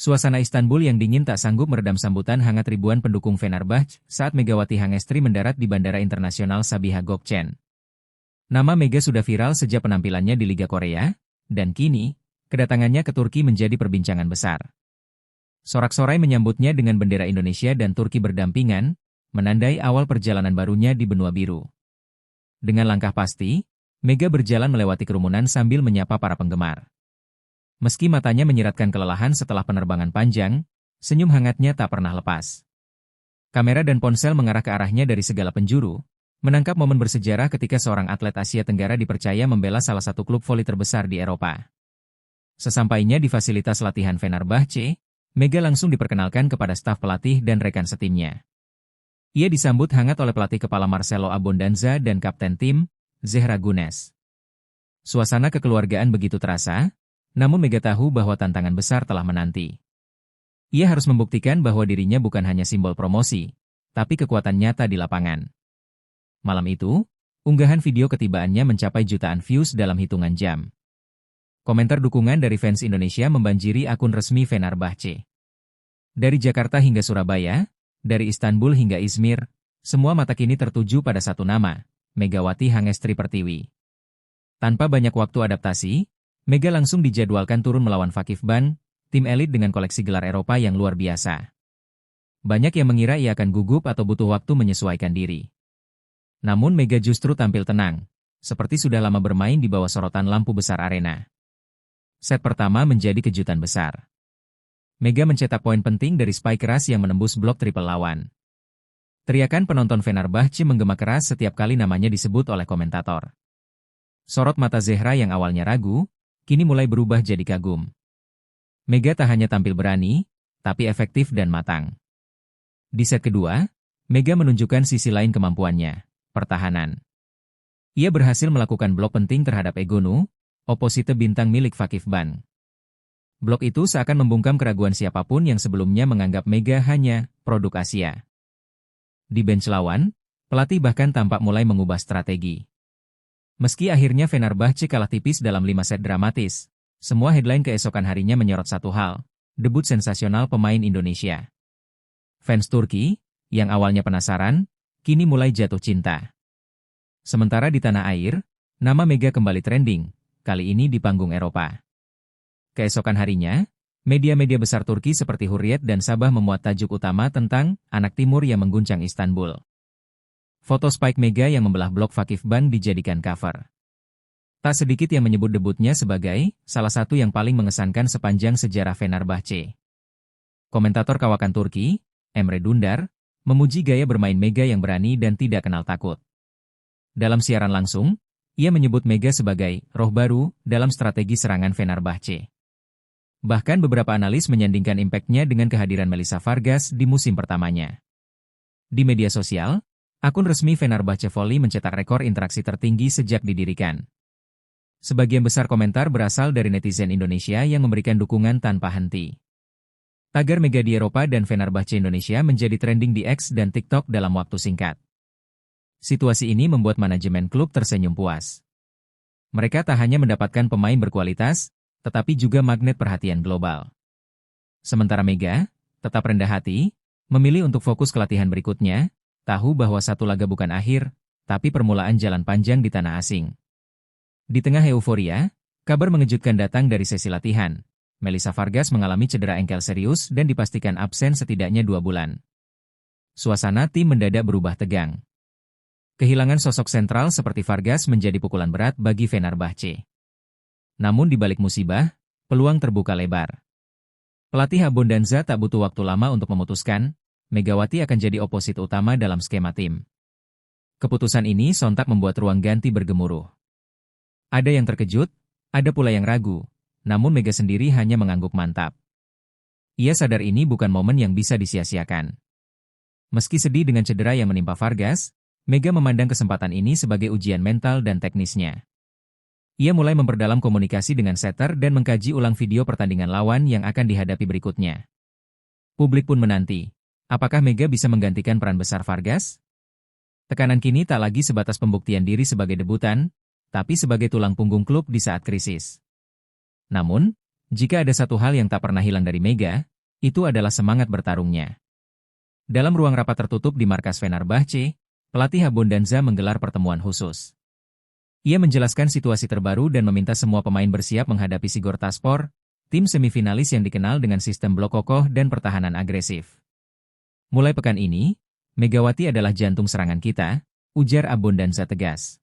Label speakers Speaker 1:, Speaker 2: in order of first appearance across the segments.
Speaker 1: Suasana Istanbul yang dingin tak sanggup meredam sambutan hangat ribuan pendukung Fenerbahce saat Megawati Hangestri mendarat di Bandara Internasional Sabiha Gökçen. Nama Mega sudah viral sejak penampilannya di Liga Korea, dan kini, kedatangannya ke Turki menjadi perbincangan besar. Sorak-sorai menyambutnya dengan bendera Indonesia dan Turki berdampingan, menandai awal perjalanan barunya di benua biru. Dengan langkah pasti, Mega berjalan melewati kerumunan sambil menyapa para penggemar. Meski matanya menyiratkan kelelahan setelah penerbangan panjang, senyum hangatnya tak pernah lepas. Kamera dan ponsel mengarah ke arahnya dari segala penjuru, menangkap momen bersejarah ketika seorang atlet Asia Tenggara dipercaya membela salah satu klub voli terbesar di Eropa. Sesampainya di fasilitas latihan Fenerbahce, Mega langsung diperkenalkan kepada staf pelatih dan rekan setimnya. Ia disambut hangat oleh pelatih kepala Marcelo Abondanza dan kapten tim, Zehra Gunes. Suasana kekeluargaan begitu terasa, namun Mega tahu bahwa tantangan besar telah menanti. Ia harus membuktikan bahwa dirinya bukan hanya simbol promosi, tapi kekuatan nyata di lapangan. Malam itu, unggahan video ketibaannya mencapai jutaan views dalam hitungan jam. Komentar dukungan dari fans Indonesia membanjiri akun resmi Fenerbahce. Dari Jakarta hingga Surabaya, dari Istanbul hingga Izmir, semua mata kini tertuju pada satu nama, Megawati Hangestri Pertiwi. Tanpa banyak waktu adaptasi, Mega langsung dijadwalkan turun melawan Vakifbank, tim elit dengan koleksi gelar Eropa yang luar biasa. Banyak yang mengira ia akan gugup atau butuh waktu menyesuaikan diri. Namun Mega justru tampil tenang, seperti sudah lama bermain di bawah sorotan lampu besar arena. Set pertama menjadi kejutan besar. Mega mencetak poin penting dari spike keras yang menembus blok triple lawan. Teriakan penonton Fenerbahce menggema keras setiap kali namanya disebut oleh komentator. Sorot mata Zehra yang awalnya ragu, kini mulai berubah jadi kagum. Mega tak hanya tampil berani, tapi efektif dan matang. Di set kedua, Mega menunjukkan sisi lain kemampuannya, pertahanan. Ia berhasil melakukan blok penting terhadap Egonu, oposite bintang milik Vakifbank. Blok itu seakan membungkam keraguan siapapun yang sebelumnya menganggap Mega hanya produk Asia. Di bench lawan, pelatih bahkan tampak mulai mengubah strategi. Meski akhirnya Fenerbahce kalah tipis dalam 5 set dramatis, semua headline keesokan harinya menyorot satu hal, debut sensasional pemain Indonesia. Fans Turki, yang awalnya penasaran, kini mulai jatuh cinta. Sementara di tanah air, nama Mega kembali trending, kali ini di panggung Eropa. Keesokan harinya, media-media besar Turki seperti Hurriyet dan Sabah memuat tajuk utama tentang anak timur yang mengguncang Istanbul. Foto spike Mega yang membelah blok Vakifbank dijadikan cover. Tak sedikit yang menyebut debutnya sebagai salah satu yang paling mengesankan sepanjang sejarah Fenerbahce. Komentator kawakan Turki, Emre Dundar, memuji gaya bermain Mega yang berani dan tidak kenal takut. Dalam siaran langsung, ia menyebut Mega sebagai roh baru dalam strategi serangan Fenerbahce. Bahkan beberapa analis menyandingkan impact-nya dengan kehadiran Melissa Vargas di musim pertamanya. Di media sosial, akun resmi Fenerbahce Volley mencetak rekor interaksi tertinggi sejak didirikan. Sebagian besar komentar berasal dari netizen Indonesia yang memberikan dukungan tanpa henti. Tagar Mega di Eropa dan Fenerbahce Indonesia menjadi trending di X dan TikTok dalam waktu singkat. Situasi ini membuat manajemen klub tersenyum puas. Mereka tak hanya mendapatkan pemain berkualitas, tetapi juga magnet perhatian global. Sementara Mega, tetap rendah hati, memilih untuk fokus ke latihan berikutnya, tahu bahwa satu laga bukan akhir, tapi permulaan jalan panjang di tanah asing. Di tengah euforia, kabar mengejutkan datang dari sesi latihan. Melissa Vargas mengalami cedera engkel serius dan dipastikan absen setidaknya 2 bulan. Suasana tim mendadak berubah tegang. Kehilangan sosok sentral seperti Vargas menjadi pukulan berat bagi Fenerbahce. Namun di balik musibah, peluang terbuka lebar. Pelatih Abondanza tak butuh waktu lama untuk memutuskan, Megawati akan jadi oposit utama dalam skema tim. Keputusan ini sontak membuat ruang ganti bergemuruh. Ada yang terkejut, ada pula yang ragu, namun Mega sendiri hanya mengangguk mantap. Ia sadar ini bukan momen yang bisa disia-siakan. Meski sedih dengan cedera yang menimpa Vargas, Mega memandang kesempatan ini sebagai ujian mental dan teknisnya. Ia mulai memperdalam komunikasi dengan setter dan mengkaji ulang video pertandingan lawan yang akan dihadapi berikutnya. Publik pun menanti. Apakah Mega bisa menggantikan peran besar Vargas? Tekanan kini tak lagi sebatas pembuktian diri sebagai debutan, tapi sebagai tulang punggung klub di saat krisis. Namun, jika ada satu hal yang tak pernah hilang dari Mega, Itu adalah semangat bertarungnya. Dalam ruang rapat tertutup di markas Fenerbahce, pelatih Abondanza menggelar pertemuan khusus. Ia menjelaskan situasi terbaru dan meminta semua pemain bersiap menghadapi Sigortaspor, tim semifinalis yang dikenal dengan sistem blok kokoh dan pertahanan agresif. Mulai pekan ini, Megawati adalah jantung serangan kita, ujar Abondanza tegas.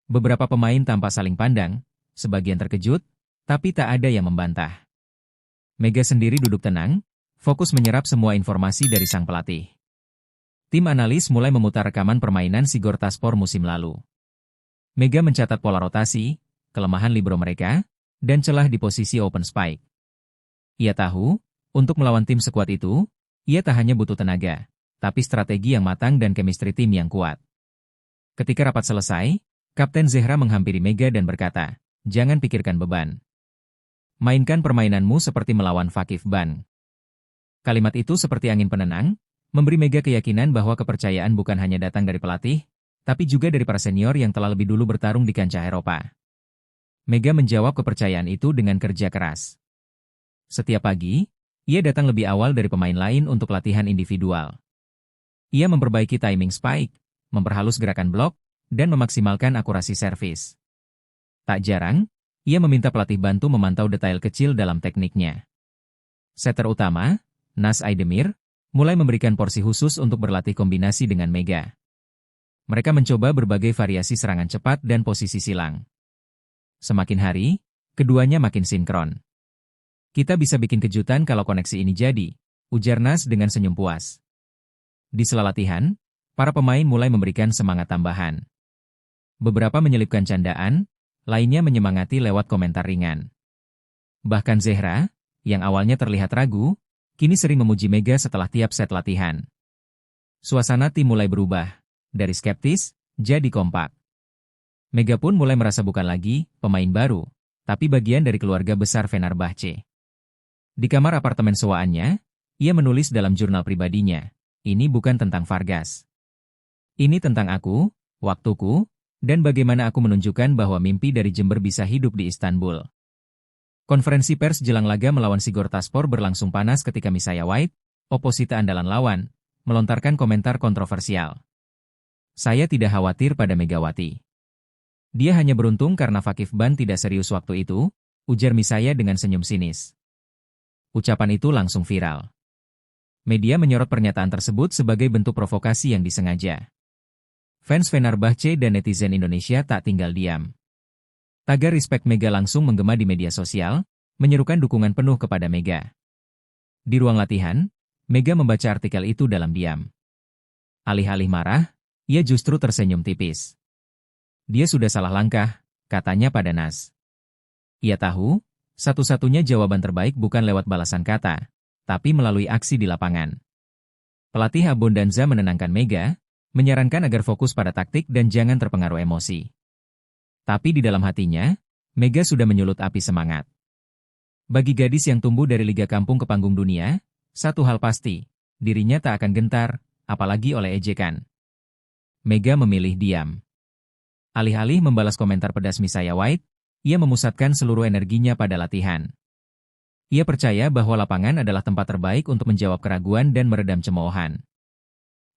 Speaker 1: Beberapa pemain tampak saling pandang, sebagian terkejut, tapi tak ada yang membantah. Mega sendiri duduk tenang, fokus menyerap semua informasi dari sang pelatih. Tim analis mulai memutar rekaman permainan Sigortaspor musim lalu. Mega mencatat pola rotasi, kelemahan libero mereka, dan celah di posisi open spike. Ia tahu, untuk melawan tim sekuat itu, ia tak hanya butuh tenaga, tapi strategi yang matang dan chemistry tim yang kuat. Ketika rapat selesai, Kapten Zehra menghampiri Mega dan berkata, "Jangan pikirkan beban. Mainkan permainanmu seperti melawan Fakif Ban." Kalimat itu seperti angin penenang, memberi Mega keyakinan bahwa kepercayaan bukan hanya datang dari pelatih, tapi juga dari para senior yang telah lebih dulu bertarung di kancah Eropa. Mega menjawab kepercayaan itu dengan kerja keras. Setiap pagi, ia datang lebih awal dari pemain lain untuk latihan individual. Ia memperbaiki timing spike, memperhalus gerakan blok, dan memaksimalkan akurasi servis. Tak jarang, ia meminta pelatih bantu memantau detail kecil dalam tekniknya. Setter utama, Nas Aidemir, mulai memberikan porsi khusus untuk berlatih kombinasi dengan Mega. Mereka mencoba berbagai variasi serangan cepat dan posisi silang. Semakin hari, keduanya makin sinkron. "Kita bisa bikin kejutan kalau koneksi ini jadi," ujar Nas dengan senyum puas. Di sela latihan, para pemain mulai memberikan semangat tambahan. Beberapa menyelipkan candaan, lainnya menyemangati lewat komentar ringan. Bahkan Zehra, yang awalnya terlihat ragu, kini sering memuji Mega setelah tiap set latihan. Suasana tim mulai berubah, dari skeptis, jadi kompak. Mega pun mulai merasa bukan lagi pemain baru, tapi bagian dari keluarga besar Fenerbahce. Di kamar apartemen sewaannya, ia menulis dalam jurnal pribadinya, "Ini bukan tentang Vargas. Ini tentang aku, waktuku, dan bagaimana aku menunjukkan bahwa mimpi dari Jember bisa hidup di Istanbul." Konferensi pers jelang laga melawan Sigortaspor berlangsung panas ketika Misaya White, oposita andalan lawan, melontarkan komentar kontroversial. "Saya tidak khawatir pada Megawati. Dia hanya beruntung karena Fakif Ban tidak serius waktu itu," ujar Misaya dengan senyum sinis. Ucapan itu langsung viral. Media menyorot pernyataan tersebut sebagai bentuk provokasi yang disengaja. Fans Fenerbahce dan netizen Indonesia tak tinggal diam. Tagar Respect Mega langsung menggema di media sosial, menyerukan dukungan penuh kepada Mega. Di ruang latihan, Mega membaca artikel itu dalam diam. Alih-alih marah, ia justru tersenyum tipis. Dia sudah salah langkah, katanya pada Nas. Ia tahu, satu-satunya jawaban terbaik bukan lewat balasan kata, tapi melalui aksi di lapangan. Pelatih Abondanza menenangkan Mega, menyarankan agar fokus pada taktik dan jangan terpengaruh emosi. Tapi di dalam hatinya, Mega sudah menyulut api semangat. Bagi gadis yang tumbuh dari Liga Kampung ke panggung dunia, satu hal pasti, dirinya tak akan gentar, apalagi oleh ejekan. Mega memilih diam. Alih-alih membalas komentar pedas Misaya White, ia memusatkan seluruh energinya pada latihan. Ia percaya bahwa lapangan adalah tempat terbaik untuk menjawab keraguan dan meredam cemoohan.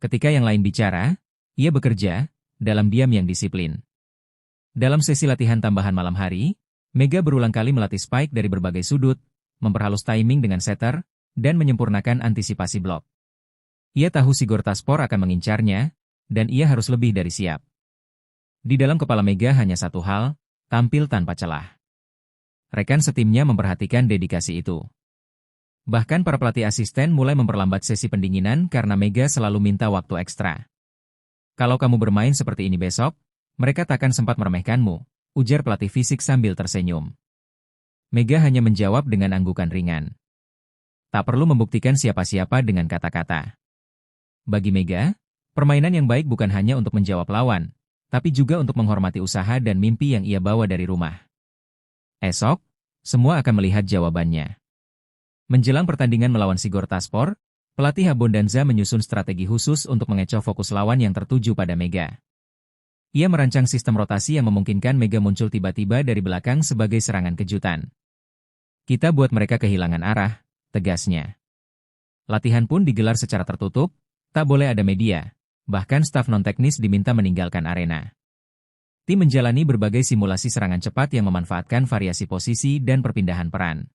Speaker 1: Ketika yang lain bicara, ia bekerja, dalam diam yang disiplin. Dalam sesi latihan tambahan malam hari, Mega berulang kali melatih spike dari berbagai sudut, memperhalus timing dengan setter, dan menyempurnakan antisipasi blok. Ia tahu Sigortaspor akan mengincarnya, dan ia harus lebih dari siap. Di dalam kepala Mega hanya satu hal, tampil tanpa celah. Rekan setimnya memperhatikan dedikasi itu. Bahkan para pelatih asisten mulai memperlambat sesi pendinginan karena Mega selalu minta waktu ekstra. "Kalau kamu bermain seperti ini besok, mereka takkan sempat meremehkanmu," ujar pelatih fisik sambil tersenyum. Mega hanya menjawab dengan anggukan ringan. Tak perlu membuktikan siapa-siapa dengan kata-kata. Bagi Mega, permainan yang baik bukan hanya untuk menjawab lawan, tapi juga untuk menghormati usaha dan mimpi yang ia bawa dari rumah. Esok, semua akan melihat jawabannya. Menjelang pertandingan melawan Sigortaspor, pelatih Abondanza menyusun strategi khusus untuk mengecoh fokus lawan yang tertuju pada Mega. Ia merancang sistem rotasi yang memungkinkan Mega muncul tiba-tiba dari belakang sebagai serangan kejutan. "Kita buat mereka kehilangan arah," tegasnya. Latihan pun digelar secara tertutup, tak boleh ada media, bahkan staf non-teknis diminta meninggalkan arena. Tim menjalani berbagai simulasi serangan cepat yang memanfaatkan variasi posisi dan perpindahan peran.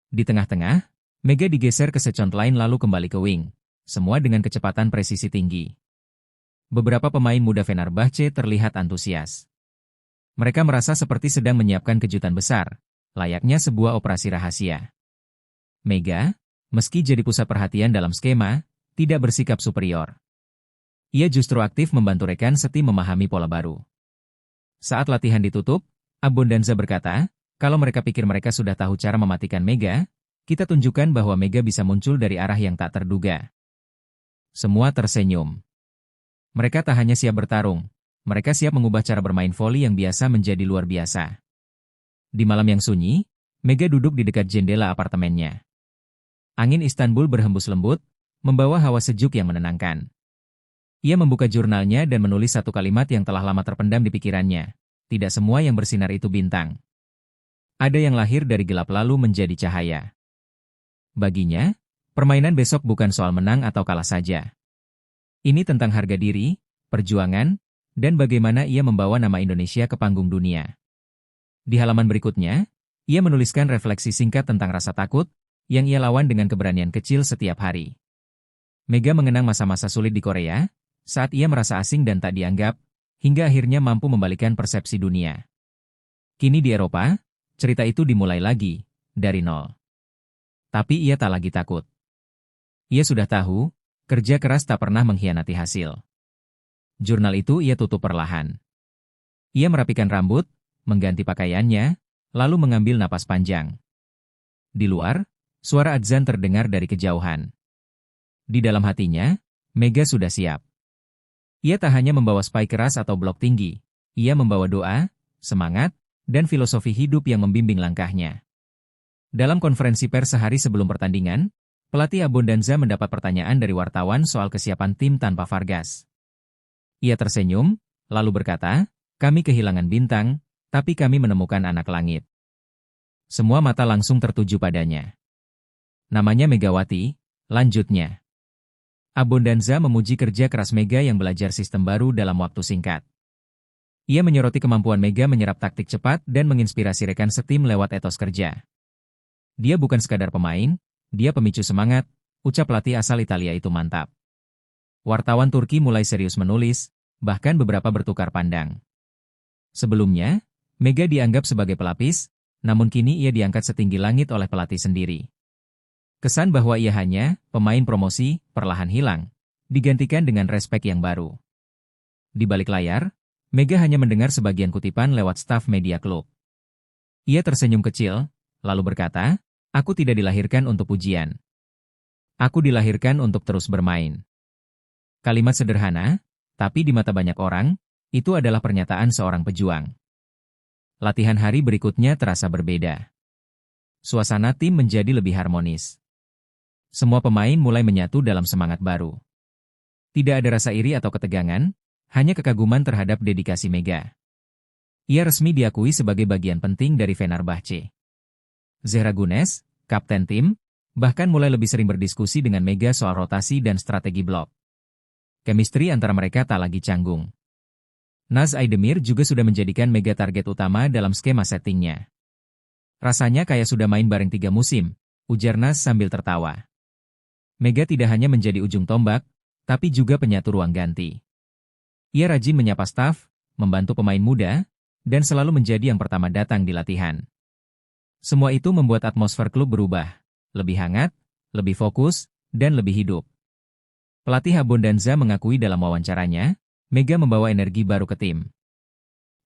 Speaker 1: Di tengah-tengah, Mega digeser ke second line lalu kembali ke wing, semua dengan kecepatan presisi tinggi. Beberapa pemain muda Fenerbahce terlihat antusias. Mereka merasa seperti sedang menyiapkan kejutan besar, layaknya sebuah operasi rahasia. Mega, meski jadi pusat perhatian dalam skema, tidak bersikap superior. Ia justru aktif membantu rekan setim memahami pola baru. Saat latihan ditutup, Abbondanza berkata, kalau mereka pikir mereka sudah tahu cara mematikan Mega, kita tunjukkan bahwa Mega bisa muncul dari arah yang tak terduga. Semua tersenyum. Mereka tak hanya siap bertarung, mereka siap mengubah cara bermain voli yang biasa menjadi luar biasa. Di malam yang sunyi, Mega duduk di dekat jendela apartemennya. Angin Istanbul berhembus lembut, membawa hawa sejuk yang menenangkan. Ia membuka jurnalnya dan menulis satu kalimat yang telah lama terpendam di pikirannya. Tidak semua yang bersinar itu bintang. Ada yang lahir dari gelap lalu menjadi cahaya. Baginya, permainan besok bukan soal menang atau kalah saja. Ini tentang harga diri, perjuangan, dan bagaimana ia membawa nama Indonesia ke panggung dunia. Di halaman berikutnya, ia menuliskan refleksi singkat tentang rasa takut, yang ia lawan dengan keberanian kecil setiap hari. Mega mengenang masa-masa sulit di Korea, saat ia merasa asing dan tak dianggap, hingga akhirnya mampu membalikan persepsi dunia. Kini di Eropa, cerita itu dimulai lagi, dari nol. Tapi ia tak lagi takut. Ia sudah tahu, kerja keras tak pernah mengkhianati hasil. Jurnal itu ia tutup perlahan. Ia merapikan rambut, mengganti pakaiannya, lalu mengambil napas panjang. Di luar, suara adzan terdengar dari kejauhan. Di dalam hatinya, Mega sudah siap. Ia tak hanya membawa spike keras atau blok tinggi, ia membawa doa, semangat, dan filosofi hidup yang membimbing langkahnya. Dalam konferensi pers sehari sebelum pertandingan, pelatih Abbondanza mendapat pertanyaan dari wartawan soal kesiapan tim tanpa Vargas. Ia tersenyum, lalu berkata, kami kehilangan bintang, tapi kami menemukan anak langit. Semua mata langsung tertuju padanya. Namanya Megawati, lanjutnya. Abbondanza memuji kerja keras Mega yang belajar sistem baru dalam waktu singkat. Ia menyoroti kemampuan Mega menyerap taktik cepat dan menginspirasi rekan setim lewat etos kerja. Dia bukan sekadar pemain, dia pemicu semangat, ucap pelatih asal Italia itu mantap. Wartawan Turki mulai serius menulis, bahkan beberapa bertukar pandang. Sebelumnya, Mega dianggap sebagai pelapis, namun kini ia diangkat setinggi langit oleh pelatih sendiri. Kesan bahwa ia hanya pemain promosi perlahan hilang, digantikan dengan respek yang baru. Di balik layar, Mega hanya mendengar sebagian kutipan lewat staf media klub. Ia tersenyum kecil, lalu berkata, aku tidak dilahirkan untuk pujian. Aku dilahirkan untuk terus bermain. Kalimat sederhana, tapi di mata banyak orang, itu adalah pernyataan seorang pejuang. Latihan hari berikutnya terasa berbeda. Suasana tim menjadi lebih harmonis. Semua pemain mulai menyatu dalam semangat baru. Tidak ada rasa iri atau ketegangan, hanya kekaguman terhadap dedikasi Mega. Ia resmi diakui sebagai bagian penting dari Fenerbahce. Zehra Gunes, kapten tim, bahkan mulai lebih sering berdiskusi dengan Mega soal rotasi dan strategi blok. Chemistry antara mereka tak lagi canggung. Naz Aidemir juga sudah menjadikan Mega target utama dalam skema settingnya. Rasanya kayak sudah main bareng 3 musim, ujar Naz sambil tertawa. Mega tidak hanya menjadi ujung tombak, tapi juga penyatu ruang ganti. Ia rajin menyapa staf, membantu pemain muda, dan selalu menjadi yang pertama datang di latihan. Semua itu membuat atmosfer klub berubah, lebih hangat, lebih fokus, dan lebih hidup. Pelatih Abbondanza mengakui dalam wawancaranya, Mega membawa energi baru ke tim.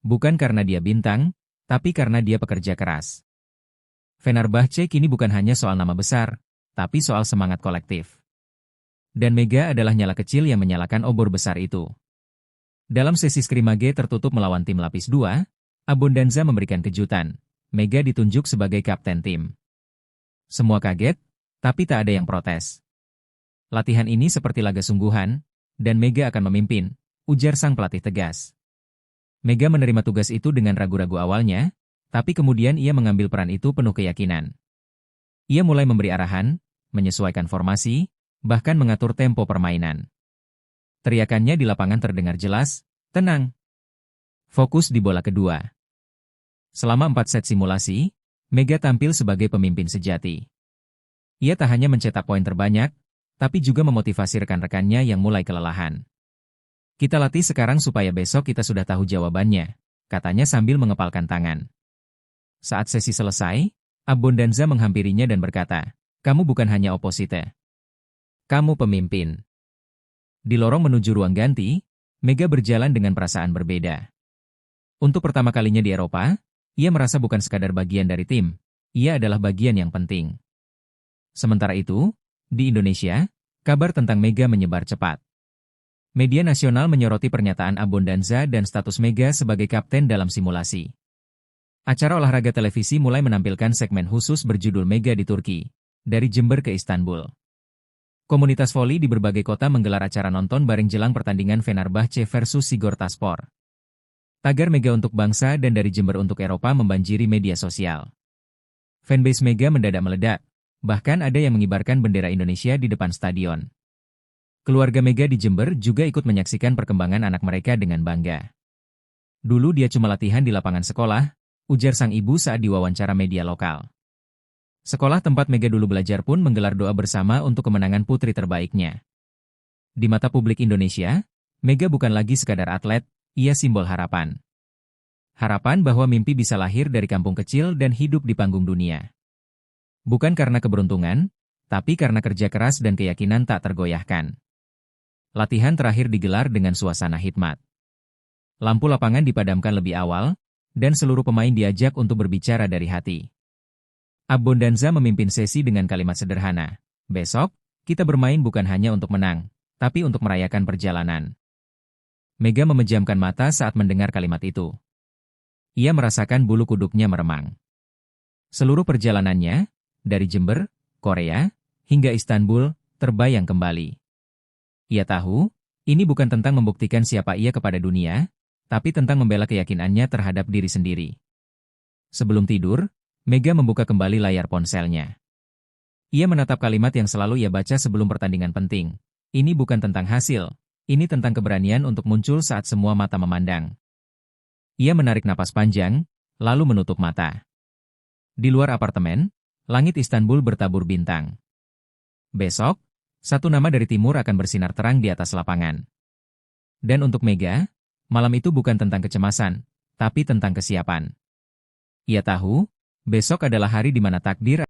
Speaker 1: Bukan karena dia bintang, tapi karena dia pekerja keras. Fenerbahce kini bukan hanya soal nama besar, tapi soal semangat kolektif. Dan Mega adalah nyala kecil yang menyalakan obor besar itu. Dalam sesi skrimage tertutup melawan tim lapis 2, Abbondanza memberikan kejutan. Mega ditunjuk sebagai kapten tim. Semua kaget, tapi tak ada yang protes. Latihan ini seperti laga sungguhan, dan Mega akan memimpin, ujar sang pelatih tegas. Mega menerima tugas itu dengan ragu-ragu awalnya, tapi kemudian ia mengambil peran itu penuh keyakinan. Ia mulai memberi arahan, menyesuaikan formasi, bahkan mengatur tempo permainan. Teriakannya di lapangan terdengar jelas, "Tenang. Fokus di bola kedua." Selama 4 set simulasi, Mega tampil sebagai pemimpin sejati. Ia tak hanya mencetak poin terbanyak, tapi juga memotivasi rekan-rekannya yang mulai kelelahan. "Kita latih sekarang supaya besok kita sudah tahu jawabannya," katanya sambil mengepalkan tangan. Saat sesi selesai, Abbondanza menghampirinya dan berkata, "Kamu bukan hanya oposite. Kamu pemimpin." Di lorong menuju ruang ganti, Mega berjalan dengan perasaan berbeda. Untuk pertama kalinya di Eropa, ia merasa bukan sekadar bagian dari tim, ia adalah bagian yang penting. Sementara itu, di Indonesia, kabar tentang Mega menyebar cepat. Media nasional menyoroti pernyataan Abbondanza dan status Mega sebagai kapten dalam simulasi. Acara olahraga televisi mulai menampilkan segmen khusus berjudul Mega di Turki, dari Jember ke Istanbul. Komunitas voli di berbagai kota menggelar acara nonton bareng jelang pertandingan Fenerbahce versus Sigortaspor. Tagar Mega untuk bangsa dan dari Jember untuk Eropa membanjiri media sosial. Fanbase Mega mendadak meledak, bahkan ada yang mengibarkan bendera Indonesia di depan stadion. Keluarga Mega di Jember juga ikut menyaksikan perkembangan anak mereka dengan bangga. "Dulu dia cuma latihan di lapangan sekolah," ujar sang ibu saat diwawancara media lokal. Sekolah tempat Mega dulu belajar pun menggelar doa bersama untuk kemenangan putri terbaiknya. Di mata publik Indonesia, Mega bukan lagi sekadar atlet, ia simbol harapan. Harapan bahwa mimpi bisa lahir dari kampung kecil dan hidup di panggung dunia. Bukan karena keberuntungan, tapi karena kerja keras dan keyakinan tak tergoyahkan. Latihan terakhir digelar dengan suasana hikmat. Lampu lapangan dipadamkan lebih awal, dan seluruh pemain diajak untuk berbicara dari hati. Abbondanza memimpin sesi dengan kalimat sederhana, "Besok, kita bermain bukan hanya untuk menang, tapi untuk merayakan perjalanan." Mega memejamkan mata saat mendengar kalimat itu. Ia merasakan bulu kuduknya meremang. Seluruh perjalanannya, dari Jember, Korea, hingga Istanbul, terbayang kembali. Ia tahu, ini bukan tentang membuktikan siapa ia kepada dunia, tapi tentang membela keyakinannya terhadap diri sendiri. Sebelum tidur, Mega membuka kembali layar ponselnya. Ia menatap kalimat yang selalu ia baca sebelum pertandingan penting. "Ini bukan tentang hasil, ini tentang keberanian untuk muncul saat semua mata memandang." Ia menarik napas panjang, lalu menutup mata. Di luar apartemen, langit Istanbul bertabur bintang. Besok, satu nama dari timur akan bersinar terang di atas lapangan. Dan untuk Mega, malam itu bukan tentang kecemasan, tapi tentang kesiapan. Ia tahu, besok adalah hari di mana takdir